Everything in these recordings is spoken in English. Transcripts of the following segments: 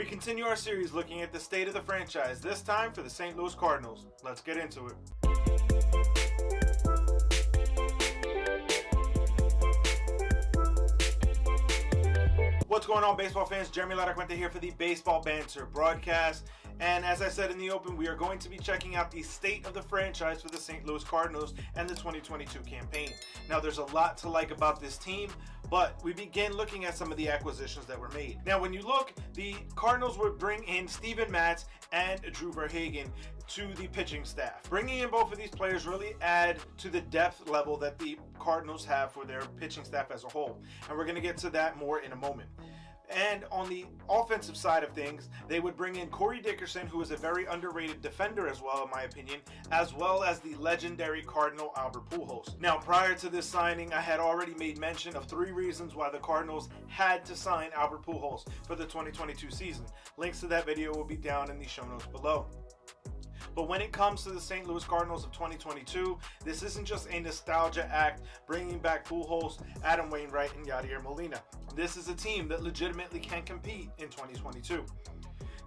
we continue our series looking at the state of the franchise, this time for the St. Louis Cardinals. Let's get into it. What's going on, baseball fans? Jeremy Laracuente here for the Baseball Banter Broadcast. And as I said in the open, we are going to be checking out the state of the franchise for the St. Louis Cardinals and the 2022 campaign. Now, there's a lot to like about this team, but we begin looking at some of the acquisitions that were made. Now, when you look, the Cardinals would bring in Steven Matz and Drew Verhagen to the pitching staff. Bringing in both of these players really add to the depth level that the Cardinals have for their pitching staff as a whole. And we're going to get to that more in a moment. And on the offensive side of things, they would bring in Corey Dickerson, who is a very underrated defender as well, in my opinion, as well as the legendary Cardinal Albert Pujols. Now, prior to this signing, I had already made mention of 3 reasons why the Cardinals had to sign Albert Pujols for the 2022 season. Links to that video will be down in the show notes below. But when it comes to the St. Louis Cardinals of 2022, this isn't just a nostalgia act bringing back Pujols, Adam Wainwright, and Yadier Molina. This is a team that legitimately can compete in 2022.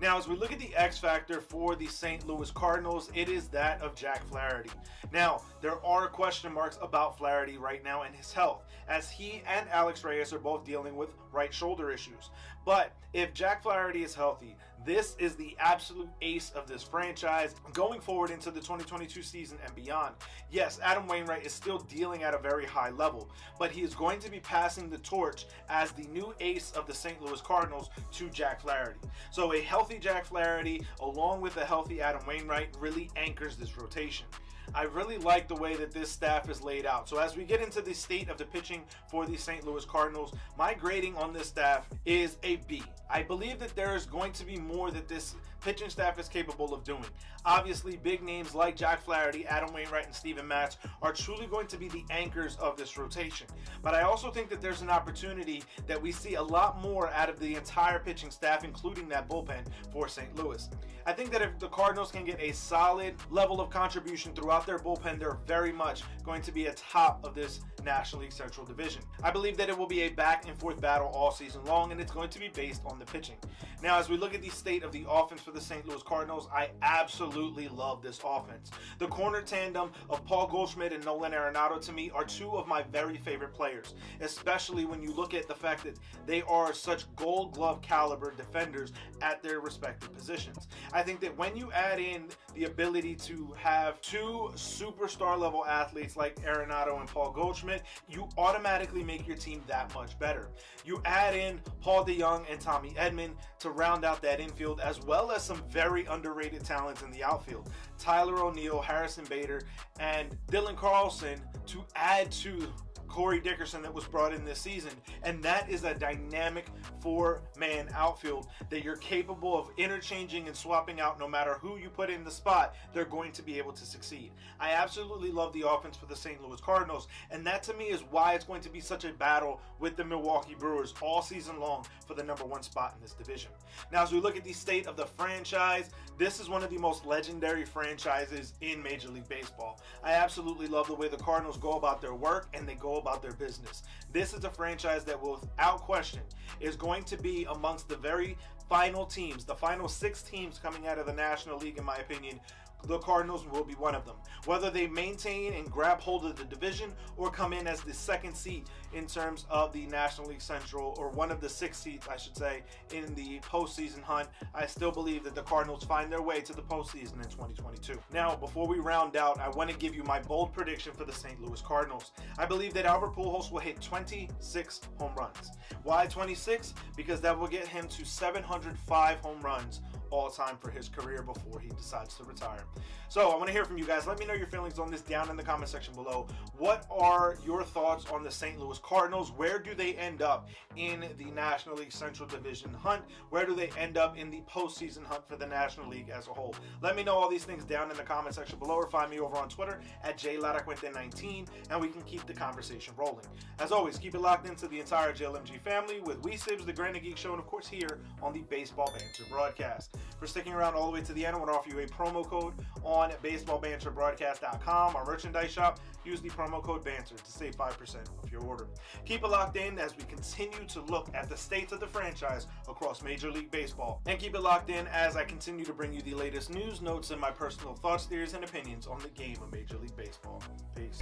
Now, as we look at the X factor for the St. Louis Cardinals, it is that of Jack Flaherty. Now, there are question marks about Flaherty right now and his health, as he and Alex Reyes are both dealing with right shoulder issues. But if Jack Flaherty is healthy, this is the absolute ace of this franchise going forward into the 2022 season and beyond. Yes, Adam Wainwright is still dealing at a very high level, but he is going to be passing the torch as the new ace of the St. Louis Cardinals to Jack Flaherty. So a healthy Jack Flaherty along with a healthy Adam Wainwright really anchors this rotation. I really like the way that this staff is laid out. So as we get into the state of the pitching for the St. Louis Cardinals, my grading on this staff is a B. I believe that there is going to be more that this pitching staff is capable of doing. Obviously, big names like Jack Flaherty, Adam Wainwright, and Steven Matz are truly going to be the anchors of this rotation. But I also think that there's an opportunity that we see a lot more out of the entire pitching staff, including that bullpen for St. Louis. I think that if the Cardinals can get a solid level of contribution throughout their bullpen, they're very much going to be atop of this National League Central Division. I believe that it will be a back and forth battle all season long, and it's going to be based on the pitching. Now, as we look at the state of the offense for the St. Louis Cardinals, I absolutely love this offense. The corner tandem of Paul Goldschmidt and Nolan Arenado, to me, are 2 of my very favorite players, especially when you look at the fact that they are such Gold Glove caliber defenders at their respective positions. I think that when you add in the ability to have 2 superstar level athletes like Arenado and Paul Goldschmidt, you automatically make your team that much better. You add in Paul DeJong and Tommy Edman to round out that infield, as well as some very underrated talents in the outfield. Tyler O'Neill, Harrison Bader, and Dylan Carlson to add to Corey Dickerson that was brought in this season, and that is a dynamic 4-man outfield that you're capable of interchanging and swapping out. No matter who you put in the spot, they're going to be able to succeed. I absolutely love the offense for the St. Louis Cardinals, and that to me is why it's going to be such a battle with the Milwaukee Brewers all season long for the number 1 spot in this division. Now, as we look at the state of the franchise, this is one of the most legendary franchises in Major League Baseball. I absolutely love the way the Cardinals go about their work and they go about their business. This is a franchise that will, without question, is going to be amongst the very final teams, the final 6 teams coming out of the National League, in my opinion. The Cardinals will be one of them. Whether they maintain and grab hold of the division or come in as the 2nd seed in terms of the National League Central, or one of the 6 seeds, I should say, in the postseason hunt, I still believe that the Cardinals find their way to the postseason in 2022. Now, before we round out, I want to give you my bold prediction for the St. Louis Cardinals. I believe that Albert Pujols will hit 26 home runs. Why 26? Because that will get him to 705 home runs all time for his career before he decides to retire. So I want to hear from you guys. Let me know your feelings on this down in the comment section below. What are your thoughts on the St. Louis Cardinals? Where do they end up in the National League Central Division hunt? Where do they end up in the postseason hunt for the National League as a whole? Let me know all these things down in the comment section below, or find me over on Twitter at JLaracuente19, and we can keep the conversation rolling. As always, keep it locked into the entire JLMG family with We Sibs, the Granite Geek Show, and of course here on the Baseball Banter Broadcast. For sticking around all the way to the end, I want to offer you a promo code on baseballbanterbroadcast.com, our merchandise shop. Use the promo code BANTER to save 5% of your order. Keep it locked in as we continue to look at the state of the franchise across Major League Baseball. And keep it locked in as I continue to bring you the latest news, notes, and my personal thoughts, theories, and opinions on the game of Major League Baseball. Peace.